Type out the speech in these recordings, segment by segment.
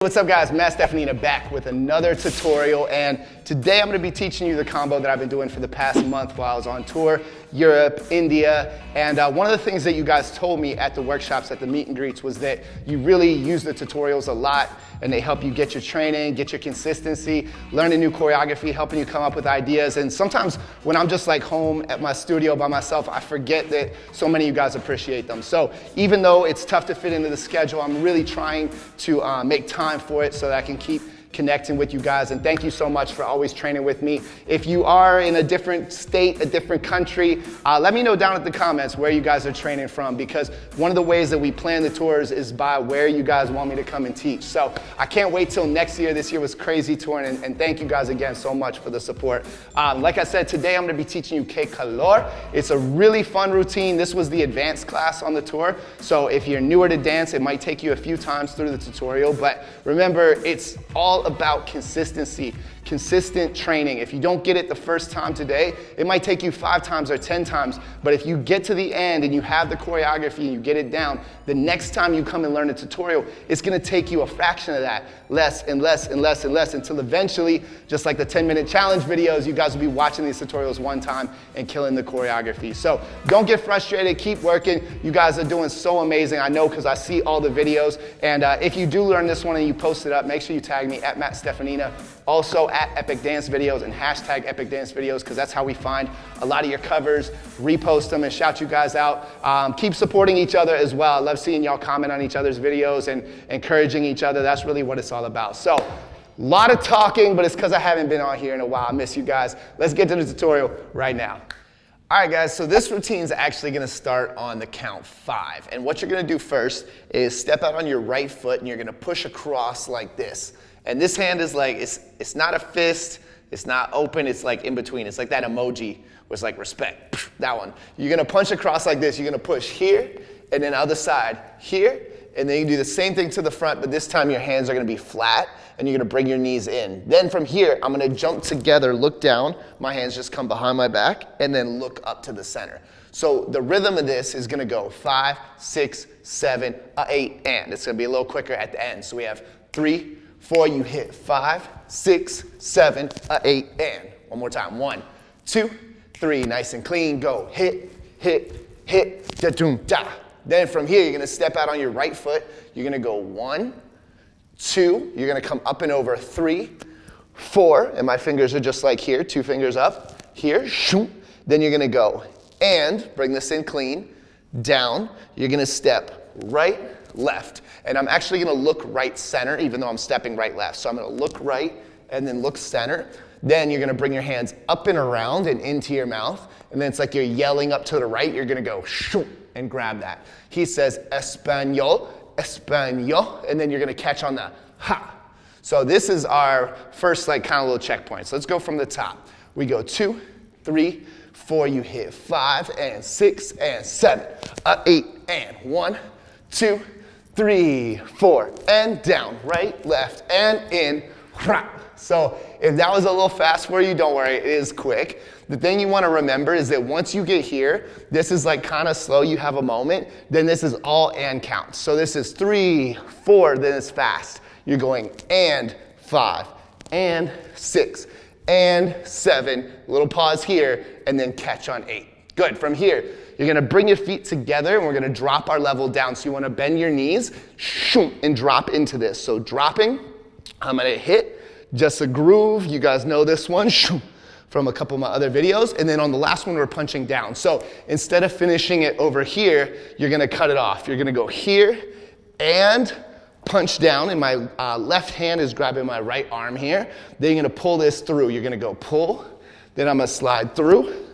what's up guys? Matt Steffanina back with another tutorial, and today I'm going to be teaching you the combo that I've been doing for the past month while I was on tour, Europe, India, and one of the things that you guys told me at the workshops, at the meet and greets, was that you really use the tutorials a lot and they help you get your training, get your consistency, learn a new choreography, helping you come up with ideas. And sometimes when I'm just like home at my studio by myself, I forget that so many of you guys appreciate them. So even though it's tough to fit into the schedule, I'm really trying to make time for it so that I can keep connecting with you guys, and thank you so much for always training with me. If you are in a different state, a different country, let me know down at the comments where you guys are training from, because one of the ways that we plan the tours is by where you guys want me to come and teach. So I can't wait till next year. This year was crazy touring, and thank you guys again so much for the support. Like I said, today I'm going to be teaching you Calor. It's a really fun routine. This was the advanced class on the tour, so if you're newer to dance, it might take you a few times through the tutorial, but remember, it's all about consistency, consistent training. If you don't get it the first time today, it might take you 5 times or 10 times, but if you get to the end and you have the choreography and you get it down, the next time you come and learn a tutorial, it's gonna take you a fraction of that, less and less and less and less, until eventually, just like the 10-minute challenge videos, you guys will be watching these tutorials one time and killing the choreography. So don't get frustrated, keep working. You guys are doing so amazing. I know because I see all the videos, and if you do learn this one and you post it up, make sure you tag me at Matt Steffanina, also at Epic Dance Videos, and hashtag Epic Dance Videos, because that's how we find a lot of your covers, repost them and shout you guys out. Keep supporting each other as well. I love seeing y'all comment on each other's videos and encouraging each other. That's really what it's all about. So, a lot of talking, but it's because I haven't been on here in a while. I miss you guys. Let's get to the tutorial right now. All right guys, so this routine is actually gonna start on the count 5. And what you're gonna do first is step out on your right foot and you're gonna push across like this. And this hand is like, it's not a fist, it's not open, it's like in between. It's like that emoji was like respect, that one. You're gonna punch across like this. You're gonna push here, and then other side here, and then you do the same thing to the front, but this time your hands are gonna be flat, and you're gonna bring your knees in. Then from here, I'm gonna jump together, look down, my hands just come behind my back, and then look up to the center. So the rhythm of this is gonna go 5, 6, 7, 8, and. It's gonna be a little quicker at the end. So we have 3, 4, you hit 5, 6, 7, 8, and. One more time, 1, 2, 3, nice and clean, go. Hit, hit, hit, da-doom, da. Then from here, you're gonna step out on your right foot. You're gonna go 1, 2, you're gonna come up and over, 3, 4, and my fingers are just like here, 2 fingers up, here, shoot. Then you're gonna go and, bring this in clean, down, you're gonna step right, left. And I'm actually gonna look right center, even though I'm stepping right left. So I'm gonna look right and then look center. Then you're gonna bring your hands up and around and into your mouth. And then it's like you're yelling up to the right. You're gonna go shoo and grab that. He says Espanol, Espanol, and then you're gonna catch on the ha. So this is our first like kind of little checkpoint. So let's go from the top. We go 2, 3, 4, you hit 5 and 6 and 7, 8 and 1, 2, 3, 4, and down, right, left, and in. So if that was a little fast for you, don't worry, it is quick. The thing you want to remember is that once you get here, this is like kind of slow, you have a moment, then this is all and counts. So this is 3, 4, then it's fast. You're going and 5, and 6, and 7, little pause here, and then catch on 8. Good, from here, you're gonna bring your feet together and we're gonna drop our level down. So you wanna bend your knees, shoot, and drop into this. So dropping, I'm gonna hit just a groove. You guys know this one, shoot, from a couple of my other videos. And then on the last one, we're punching down. So instead of finishing it over here, you're gonna cut it off. You're gonna go here and punch down, and my left hand is grabbing my right arm here. Then you're gonna pull this through. You're gonna go pull, then I'm gonna slide through,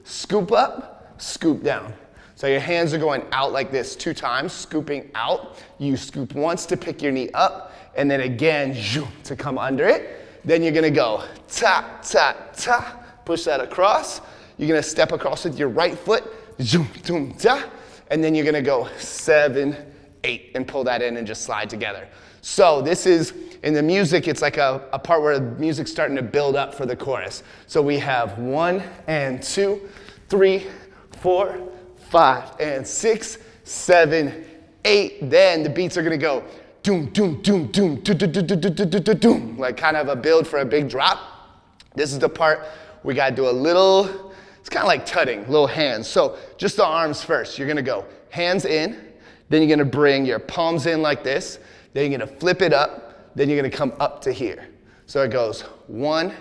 scoop up, scoop down. So your hands are going out like this 2 times, scooping out. You scoop once to pick your knee up, and then again, to come under it. Then you're gonna go ta, ta, ta, push that across. You're gonna step across with your right foot, ta, and then you're gonna go 7, 8, and pull that in and just slide together. So this is, in the music, it's like a part where the music's starting to build up for the chorus. So we have 1 and 2, 3, 4, 5 and 6, 7, 8. Then the beats are gonna go doom, doom, doom, doom, doom, doom, doom, doom, doom, doom, doom, like kind of a build for a big drop. This is the part we gotta do a little, it's kind of like tutting, little hands. So just the arms first. You're gonna go hands in, then you're gonna bring your palms in like this, then you're gonna flip it up, then you're gonna come up to here. So it goes 1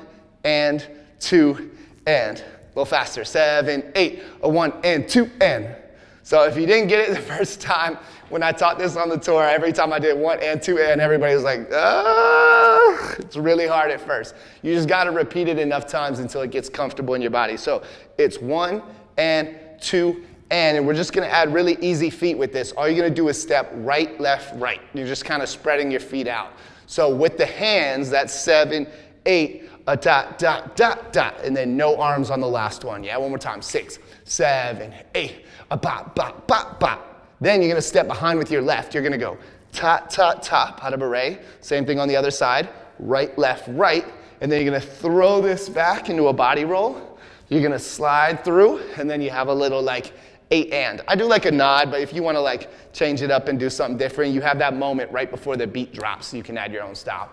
and 2 and, a little faster, 7, 8, a 1 and 2 and. So if you didn't get it the first time when I taught this on the tour, every time I did 1 and 2 and, everybody was like, ah, it's really hard at first. You just gotta repeat it enough times until it gets comfortable in your body. So it's 1 and 2 and we're just gonna add really easy feet with this. All you're gonna do is step right, left, right. You're just kind of spreading your feet out. So with the hands, that's 7, 8, a dot, dot, dot, dot, and then no arms on the last one. Yeah, one more time, 6, 7, 8, a bop, bop, bop, bop. Then you're gonna step behind with your left. You're gonna go ta, ta, ta, pas de bourrée. Same thing on the other side, right, left, right. And then you're gonna throw this back into a body roll. You're gonna slide through, and then you have a little like 8 and. I do like a nod, but if you wanna like change it up and do something different, you have that moment right before the beat drops so you can add your own style.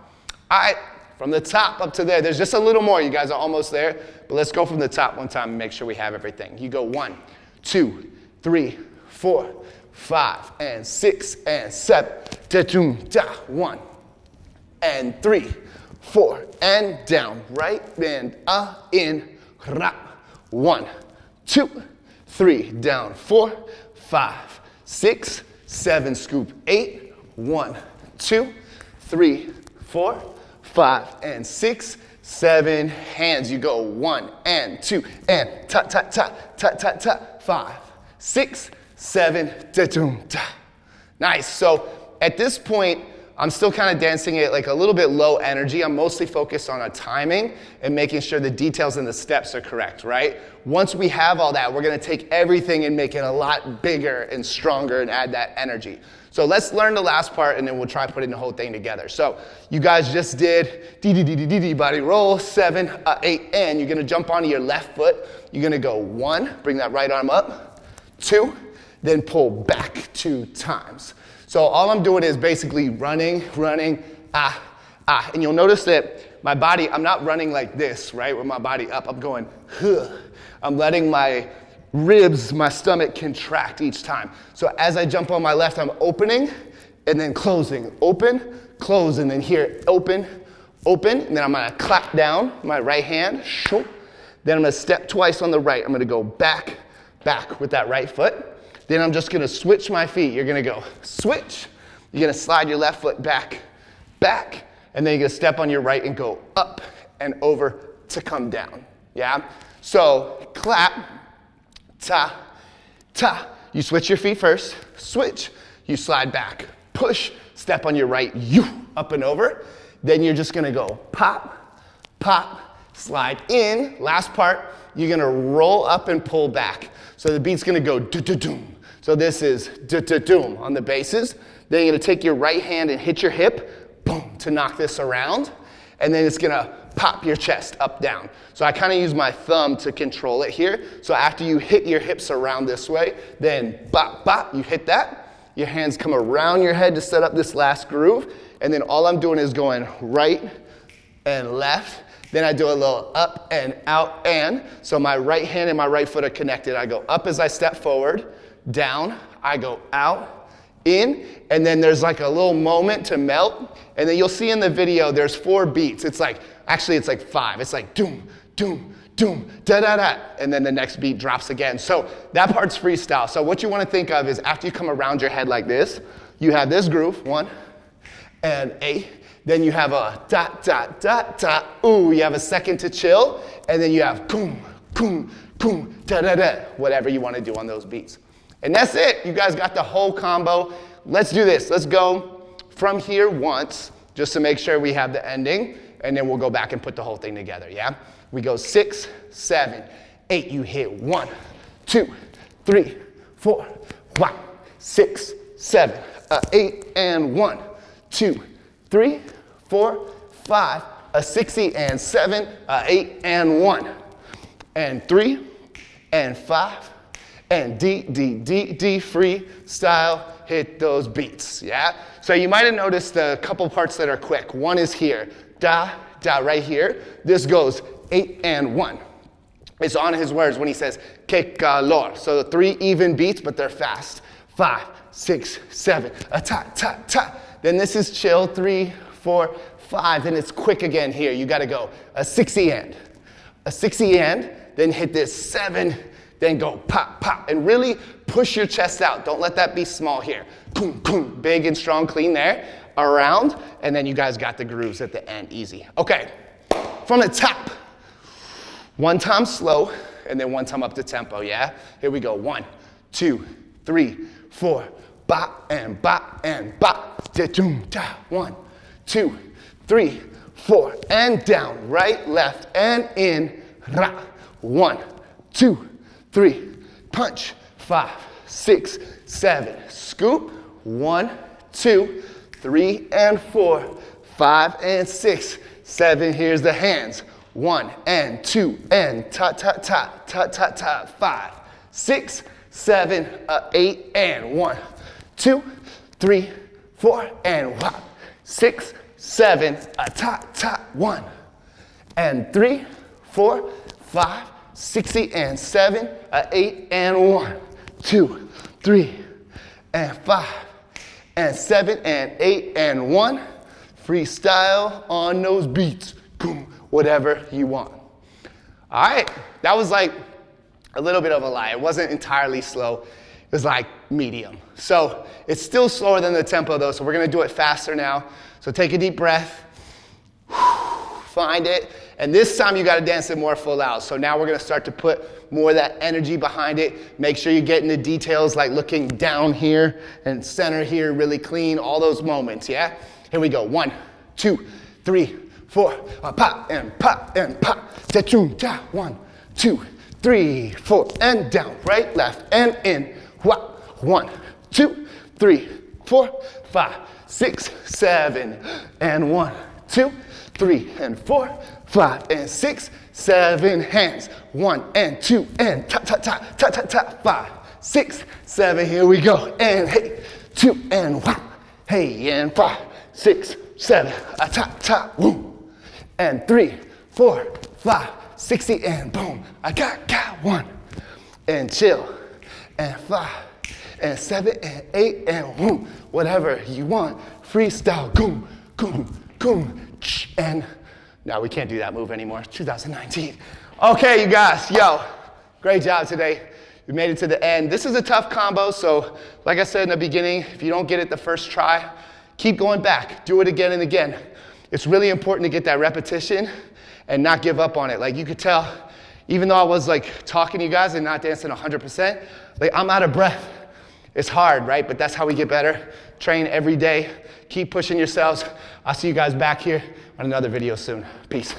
All right, from the top up to there, there's just a little more. You guys are almost there, but let's go from the top one time and make sure we have everything. You go 1, 2, 3, 4, 5, and 6, and 7, da-doom, da, 1, and 3, 4, and down, right, and in, ra, 1, 2, 3, down, 4, 5, 6, 7, scoop, 8, 1, 2, 3, 4, 5, and 6, 7, hands. You go 1 and 2, and ta, ta, ta, ta, ta, ta, 5, 6, 7, da-doom, da. Nice, so at this point, I'm still kind of dancing it like a little bit low energy. I'm mostly focused on a timing and making sure the details and the steps are correct, right? Once we have all that, we're gonna take everything and make it a lot bigger and stronger and add that energy. So let's learn the last part and then we'll try putting the whole thing together. So you guys just did D body roll, 7, 8, and you're gonna jump onto your left foot. You're gonna go 1, bring that right arm up, 2, then pull back 2 times. So all I'm doing is basically running, and you'll notice that my body, I'm not running like this, right, with my body up, I'm going, huh. I'm letting my ribs, my stomach contract each time. So as I jump on my left, I'm opening, and then closing, open, close, and then here, open, open, and then I'm gonna clap down my right hand, then I'm gonna step twice on the right, I'm gonna go back, back with that right foot. Then I'm just gonna switch my feet. You're gonna go switch. You're gonna slide your left foot back, back, and then you're gonna step on your right and go up and over to come down, yeah? So clap, ta, ta. You switch your feet first, switch, you slide back, push, step on your right, you, up and over. Then you're just gonna go pop, pop, slide in. Last part, you're gonna roll up and pull back. So the beat's gonna go do-do-doom. So this is do-do-doom on the basses. Then you're gonna take your right hand and hit your hip, boom, to knock this around. And then it's gonna pop your chest up, down. So I kinda use my thumb to control it here. So after you hit your hips around this way, then bop, bop, you hit that. Your hands come around your head to set up this last groove. And then all I'm doing is going right and left. Then I do a little up and out and. So my right hand and my right foot are connected. I go up as I step forward, down, I go out, in, and then there's like a little moment to melt. And then you'll see in the video, there's 4 beats. It's like, actually it's like 5. It's like doom, doom, doom, da da da. And then the next beat drops again. So that part's freestyle. So what you wanna think of is after you come around your head like this, you have this groove, 1 and 8. Then you have a dot, dot, dot, dot, ooh, you have a second to chill, and then you have boom, boom, boom, da, da, da, whatever you want to do on those beats. And that's it. You guys got the whole combo. Let's do this. Let's go from here once, just to make sure we have the ending, and then we'll go back and put the whole thing together, yeah? We go 6, 7, 8. You hit 1, 2, 3, 4, 5, 6, 7, 8, and 1, 2, 3, 4, 5, a 60, and 7, 8, and 1, and 3, and 5, and D, D, D, D, freestyle, hit those beats, yeah? So you might have noticed a couple parts that are quick. One is here, da, da, right here. This goes 8 and 1. It's on his words when he says, que calor. So the 3 even beats, but they're fast. 5, 6, 7, a ta, ta, ta. Then this is chill, 3, 4, 5. Then it's quick again here. You gotta go a 60 and, a 60 and, then hit this 7, then go pop, pop, and really push your chest out. Don't let that be small here. Boom, boom, big and strong, clean there, around, and then you guys got the grooves at the end, easy. Okay, from the top, 1 time slow, and then 1 time up the tempo, yeah? Here we go, 1, 2, 3, 4, bop, and bop, and bop, da-doom, da, 1, 2, 3, 4, and down, right, left, and in, ra, 1, 2, 3, punch, 5, 6, 7, scoop, 1, 2, 3, and 4, 5, and 6, 7, here's the hands, 1, and 2, and ta, ta, ta, ta, ta, ta, 5, 6, 7, 8, and 1, 2, 3, 4, and 1, 6, 7, ta, ta, 1, and 3, 4, 5, 60 and 7, 8 and 1, 2, 3, and 5, and 7 and 8 and 1. Freestyle on those beats, boom, whatever you want. All right, that was like a little bit of a lie. It wasn't entirely slow. It was like medium. So it's still slower than the tempo though, so we're gonna do it faster now. So take a deep breath, find it. And this time you gotta dance it more full out. So now we're gonna start to put more of that energy behind it. Make sure you get into details like looking down here and center here really clean, all those moments, yeah? Here we go, 1, 2, 3, 4, pop and pop and pop. Da-choom, da, 1, 2, 3, 4, and down, right, left, and in. 1, 2, 3, 4, 5, 6, 7, and 1, 2, 3, and 4, 5, and 6, 7, hands. 1 and 2, and ta, ta, ta, ta, ta, ta, 5, 6, 7, here we go. And hey, 2, and 1, hey, and 5, 6, 7, a ta, ta, boom. And 3, 4, 5, 60, and boom. I got 1, and chill, and 5, and 7, and 8, and boom. Whatever you want, freestyle, boom, boom, boom. And now we can't do that move anymore, 2019. Okay, you guys, yo, great job today. We made it to the end. This is a tough combo, so like I said in the beginning, if you don't get it the first try, keep going back, do it again and again. It's really important to get that repetition and not give up on it. Like you could tell, even though I was like talking to you guys and not dancing 100%, like I'm out of breath. It's hard, right? But that's how we get better. Train every day. Keep pushing yourselves. I'll see you guys back here on another video soon. Peace.